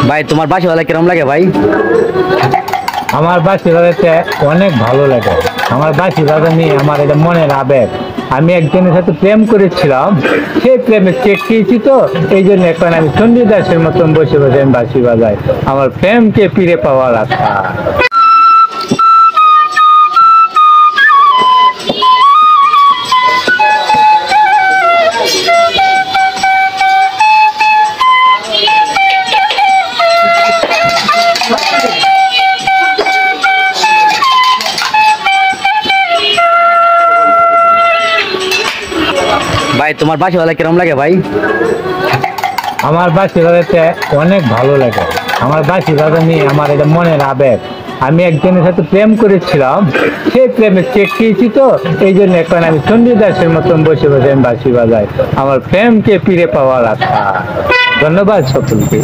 ভাই তোমার বাঁশি বাজাতে কিরম লাগে ভাই? আমার বাঁশি বাজাতে অনেক ভালো লাগে। আমার বাঁশি বাজানি আমার এটা মনের আবেগ। আমি একজনের সাথে প্রেম করেছিলাম, সেই প্রেমে চেক খেয়েছি, তো এই জন্য এখন আমি চণ্ডীদাসের মতন বসে বসে আমি বাঁশি বাজাই আমার প্রেমকে ফিরে পাওয়ার আশা। ভাই তোমার বাঁশি বাজাতে কিরম লাগে ভাই? আমার বাঁশি বাজাতে অনেক ভালো লাগে। আমার বাঁশি বাজানি আমার এটা মনের আবেগ। আমি একজনের সাথে প্রেম করেছিলাম, সেই প্রেমে চেক খেয়েছি, তো এই জন্য এখন আমি চণ্ডীদাসের মতন বসে বসে আমি বাঁশি বাজাই আমার প্রেমকে ফিরে পাওয়ার আশা। ধন্যবাদ সকলকে।